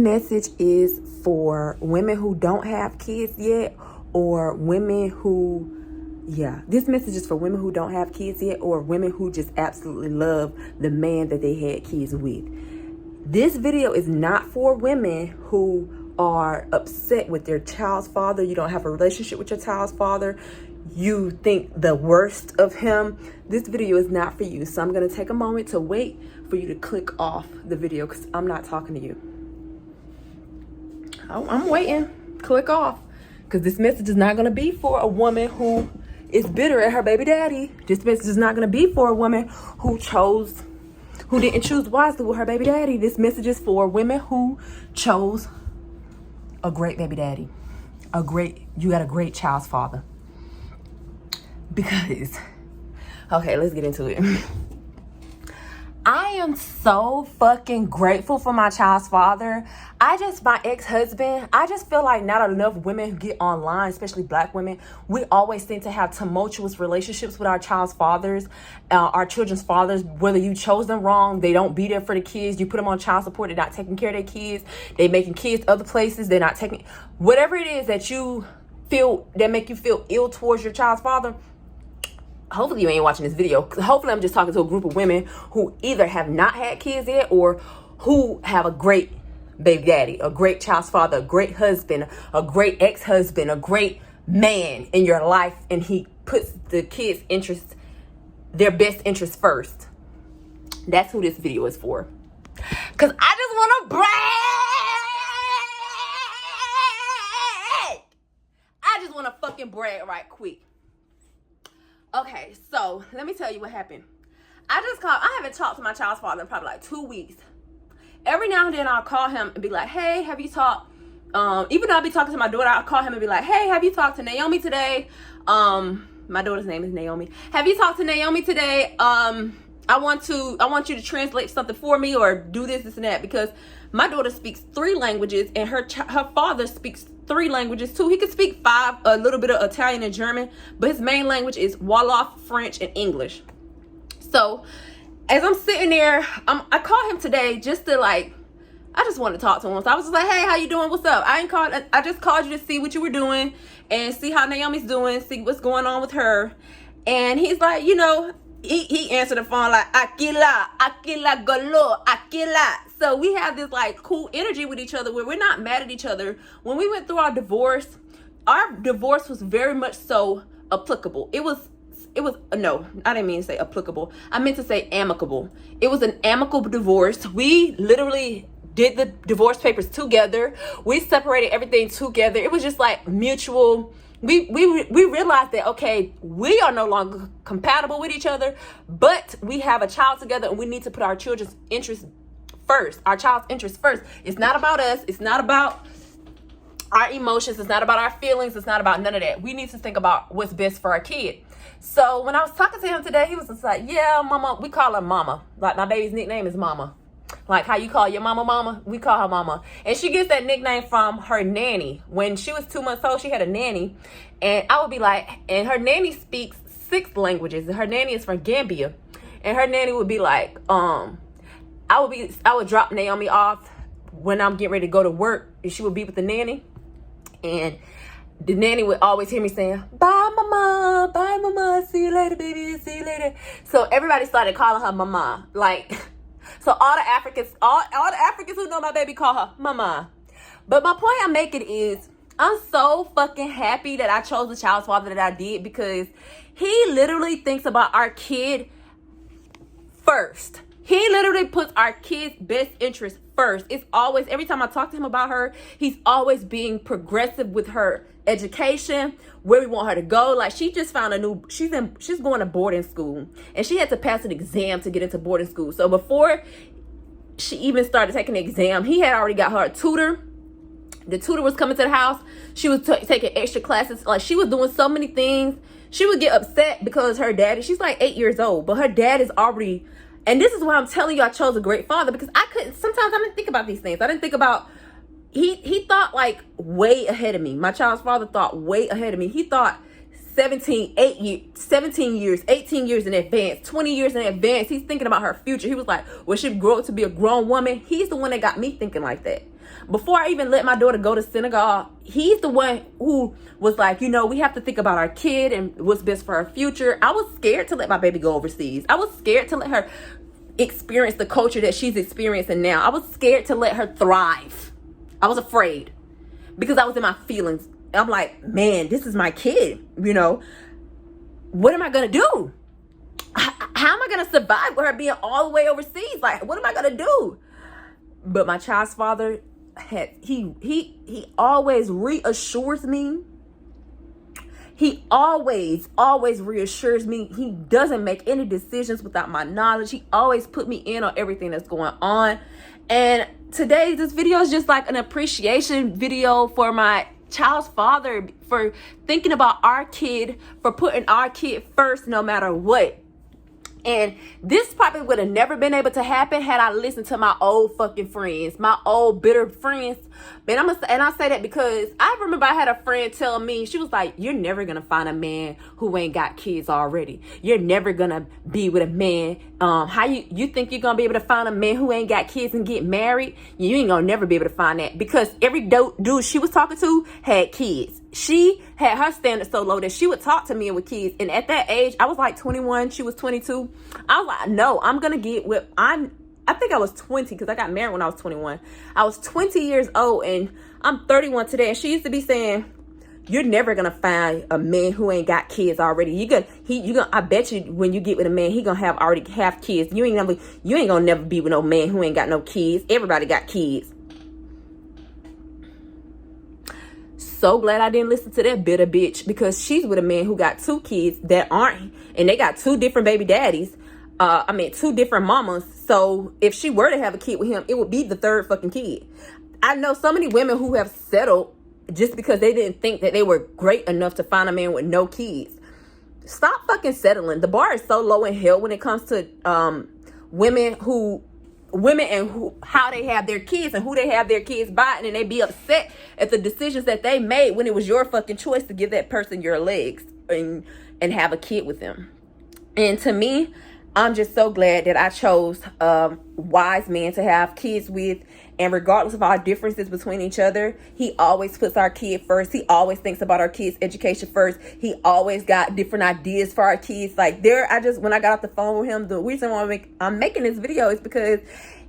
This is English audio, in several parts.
message is for women who don't have kids yet, or women who, this message is for women who don't have kids yet, or women who just absolutely love the man that they had kids with. This video is not for women who are upset with their child's father. You don't have a relationship with your child's father. You think the worst of him. This video is not for you. So I'm going to take a moment to wait for you to click off the video because I'm not talking to you. I'm waiting. Click off. Because this message is not going to be for a woman who is bitter at her baby daddy. This message is not going to be for a woman who didn't choose wisely with her baby daddy. This message is for women who chose a great baby daddy. You got a great child's father. Because, okay, let's get into it. I am so fucking grateful for my child's father. My ex-husband, I just feel like not enough women get online, especially black women. We always seem to have tumultuous relationships with our child's fathers, our children's fathers, whether you chose them wrong, they don't be there for the kids, you put them on child support, they're not taking care of their kids, they making kids other places, they're not taking, whatever it is that you feel, that make you feel ill towards your child's father. Hopefully you ain't watching this video. Hopefully I'm just talking to a group of women who either have not had kids yet or who have a great baby daddy, a great child's father, a great husband, a great ex-husband, a great man in your life, and he puts the kids' interests, their best interests first. That's who this video is for. Because I just want to brag. I just want to fucking brag right quick. Okay, so let me tell you what happened. I haven't talked to my child's father in probably like 2 weeks. Every now and then I'll call him and be like, hey, have you talked? Even though I'll be talking to my daughter, I'll call him and be like, hey, have you talked to Naomi today? My daughter's name is Naomi. Have you talked to Naomi today? I want you to translate something for me or do this and that, because my daughter speaks 3 languages and her father speaks 3 languages too. He could speak 5, a little bit of Italian and German, but his main language is Wolof, French, and English. So as I'm sitting there, I called him today just to I just wanted to talk to him. So I was just like, hey, how you doing? What's up? I just called you to see what you were doing and see how Naomi's doing, see what's going on with her. And he's like, he answered the phone like, Akiela Galore, Akiela. So we have this cool energy with each other where we're not mad at each other. When we went through our divorce was very much so applicable. It was no, I didn't mean to say applicable. I meant to say amicable. It was an amicable divorce. We literally did the divorce papers together. We separated everything together. It was just mutual. We realized that, okay, we are no longer compatible with each other, but we have a child together and we need to put our children's interests first, our child's interests first. It's not about us. It's not about our emotions. It's not about our feelings. It's not about none of that. We need to think about what's best for our kid. So when I was talking to him today, he was just like, yeah, mama, we call her mama. Like my baby's nickname is mama. Like how you call your mama, we call her mama. And she gets that nickname from her nanny. When she was 2 months old, she had a nanny. And I would be like, and her nanny speaks 6 languages. Her nanny is from Gambia. And her nanny would be like, I would drop Naomi off when I'm getting ready to go to work. And she would be with the nanny. And the nanny would always hear me saying, bye, mama, see you later, baby, see you later. So everybody started calling her mama. So all the Africans who know my baby call her mama. But my point I'm making is I'm so fucking happy that I chose the child's father that I did, because he literally thinks about our kid first. He literally puts our kid's best interest first. It's always, every time I talk to him about her, he's always being progressive with her education, where we want her to go. She just found she's going to boarding school, and she had to pass an exam to get into boarding school. So before she even started taking the exam, he had already got her a tutor. The tutor was coming to the house. She was taking extra classes. She was doing so many things. She would get upset because her daddy, she's 8 years old, but her dad is already, and this is why I'm telling you I chose a great father, because sometimes I didn't think about these things. I didn't think about, he thought way ahead of me. My child's father thought way ahead of me. He thought 17 years, 18 years in advance, 20 years in advance. He's thinking about her future. He was like, when she grow up to be a grown woman, he's the one that got me thinking like that. Before I even let my daughter go to synagogue, he's the one who was like, you know, we have to think about our kid and what's best for her future. I was scared to let my baby go overseas. I was scared to let her experience the culture that she's experiencing now. I was scared to let her thrive. I was afraid because I was in my feelings. I'm like, man, this is my kid, you know. What am I going to do? How am I going to survive with her being all the way overseas? Like, what am I going to do? But my child's father, he always reassures me. He always reassures me. He doesn't make any decisions without my knowledge. He always put me in on everything that's going on. And today, this video is just like an appreciation video for my child's father, for thinking about our kid, for putting our kid first no matter what. And this probably would have never been able to happen had I listened to my old fucking friends, my old bitter friends. And I say that because I remember I had a friend tell me, she was like, you're never going to find a man who ain't got kids already. You're never going to be with a man. How you think you're going to be able to find a man who ain't got kids and get married? You ain't going to never be able to find that, because every dude she was talking to had kids. She had her standards so low that she would talk to me with kids. And at that age, I was like 21. She was 22. I was like, no, I'm going to get with, I think I was 20 because I got married when I was 21. I was 20 years old and I'm 31 today. And she used to be saying, you're never going to find a man who ain't got kids already. I bet you when you get with a man, he going to already have kids. You ain't going to never be with no man who ain't got no kids. Everybody got kids. So glad I didn't listen to that bitter bitch, because she's with a man who got 2 kids that aren't, and they got 2 different baby daddies. 2 different mamas. So if she were to have a kid with him, it would be the 3rd fucking kid. I know so many women who have settled just because they didn't think that they were great enough to find a man with no kids. Stop fucking settling. The bar is so low in hell when it comes to women and how they have their kids and who they have their kids by, and then they be upset at the decisions that they made when it was your fucking choice to give that person your legs and have a kid with them. And to me, I'm just so glad that I chose wise men to have kids with. And regardless of our differences between each other, he always puts our kid first. He always thinks about our kids' education first. He always got different ideas for our kids. Like when I got off the phone with him, the reason why I'm making this video is because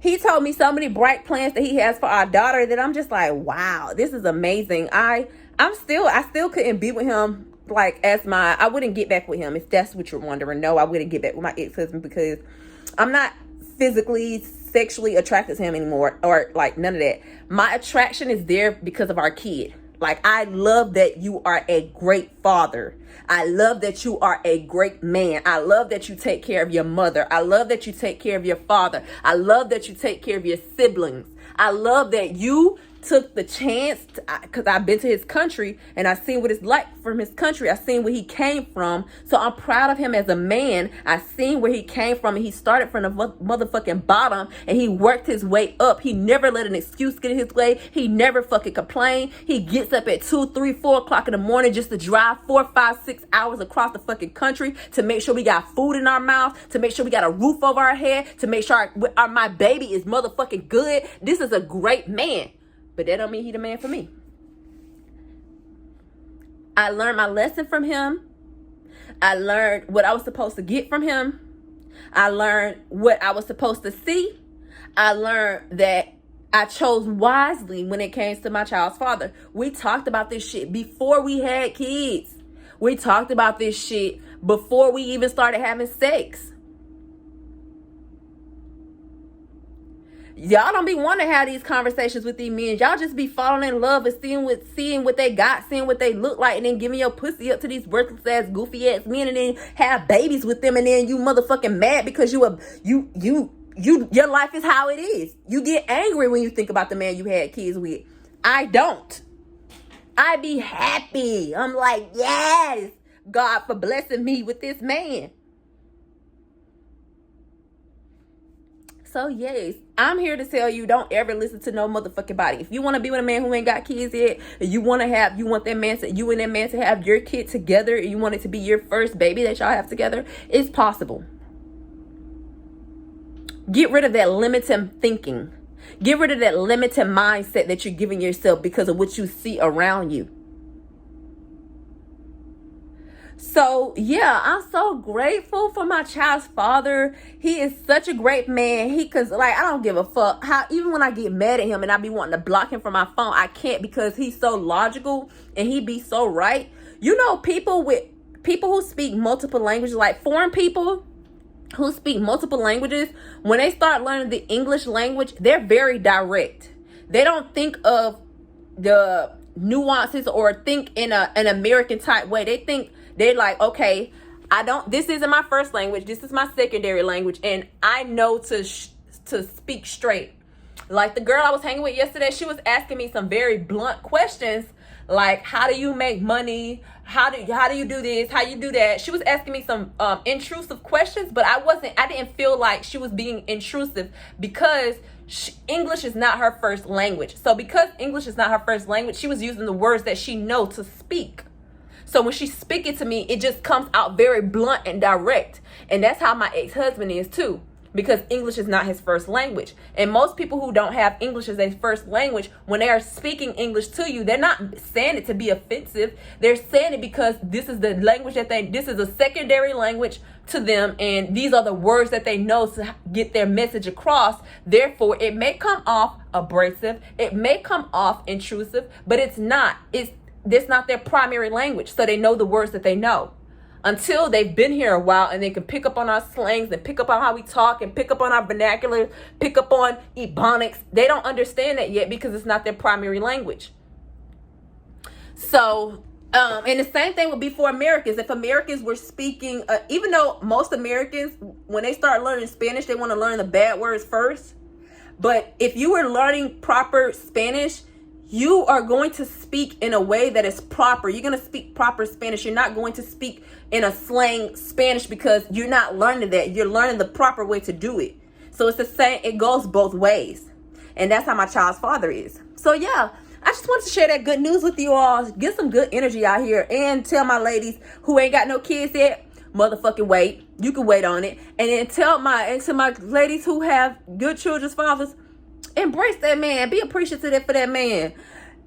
he told me so many bright plans that he has for our daughter that I'm just like, wow, this is amazing. I still couldn't be with him. Like, I wouldn't get back with him, if that's what you're wondering. No, I wouldn't get back with my ex-husband because I'm not physically, sexually attracted to him anymore, or like none of that. My attraction is there because of our kid. Like, I love that you are a great father. I love that you are a great man. I love that you take care of your mother. I love that you take care of your father. I love that you take care of your siblings. I love that you took the chance, because I've been to his country and I've seen what it's like from his country. I've seen where he came from. So I'm proud of him as a man. I've seen where he came from, and he started from the motherfucking bottom and he worked his way up. He never let an excuse get in his way. He never fucking complained. He gets up at 2, 3, 4 o'clock in the morning just to drive 4, 5, 6 hours across the fucking country to make sure we got food in our mouth, to make sure we got a roof over our head, to make sure my baby is motherfucking good. This is a great man. But that don't mean he the man for me. I learned my lesson from him. I learned what I was supposed to get from him. I learned what I was supposed to see. I learned that I chose wisely when it came to my child's father. We talked about this shit before we had kids. We talked about this shit before we even started having sex. Y'all don't be wanting to have these conversations with these men. Y'all just be falling in love and seeing what they got, seeing what they look like, and then giving your pussy up to these worthless ass, goofy ass men, and then have babies with them, and then you motherfucking mad because your life is how it is. You get angry when you think about the man you had kids with. I don't. I be happy. I'm like, yes, God, for blessing me with this man. So yes, I'm here to tell you, don't ever listen to no motherfucking body. If you want to be with a man who ain't got kids yet, you and that man to have your kid together, and you want it to be your first baby that y'all have together, it's possible. Get rid of that limiting thinking. Get rid of that limited mindset that you're giving yourself because of what you see around you. So, yeah, I'm so grateful for my child's father. He is such a great man. Cause like, I don't give a fuck how, even when I get mad at him and I be wanting to block him from my phone, I can't, because he's so logical and he be so right. You know, people who speak multiple languages, like foreign people who speak multiple languages, when they start learning the English language, they're very direct. They don't think of the nuances or think in an American type way. They're like, okay, this isn't my first language. This is my secondary language. And I know to speak straight. Like the girl I was hanging with yesterday, she was asking me some very blunt questions. Like, how do you make money? How do you do this? How you do that? She was asking me some intrusive questions, but I didn't feel like she was being intrusive because English is not her first language. So because English is not her first language, she was using the words that she knows to speak. So when she's speaking to me, it just comes out very blunt and direct. And that's how my ex-husband is too, because English is not his first language. And most people who don't have English as their first language, when they are speaking English to you, they're not saying it to be offensive. They're saying it because this is the language this is a secondary language to them. And these are the words that they know to get their message across. Therefore, it may come off abrasive. It may come off intrusive, but it's not. That's not their primary language. So they know the words that they know. Until they've been here a while and they can pick up on our slangs and pick up on how we talk and pick up on our vernacular, pick up on ebonics. They don't understand that yet because it's not their primary language. So, and the same thing would be for Americans. If Americans were speaking, even though most Americans, when they start learning Spanish, they want to learn the bad words first. But if you were learning proper Spanish, you are going to speak in a way that is proper. You're going to speak proper Spanish. You're not going to speak in a slang Spanish because you're not learning that. You're learning the proper way to do it. So it's the same. It goes both ways. And that's how my child's father is. So yeah, I just wanted to share that good news with you all. Get some good energy out here and tell my ladies who ain't got no kids yet, motherfucking wait. You can wait on it. And then to my ladies who have good children's fathers, embrace that man. Be appreciative for that man.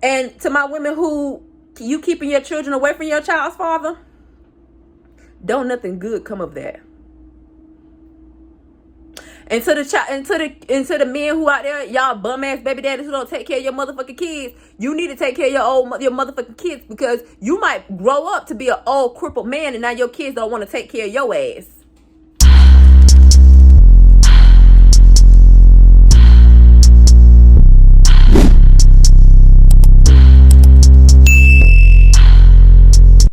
And to my women who you keeping your children away from your child's father, don't nothing good come of that. And to the men who out there, y'all bum ass baby daddies who don't take care of your motherfucking kids, you need to take care of your motherfucking kids, because you might grow up to be an old crippled man and now your kids don't want to take care of your ass.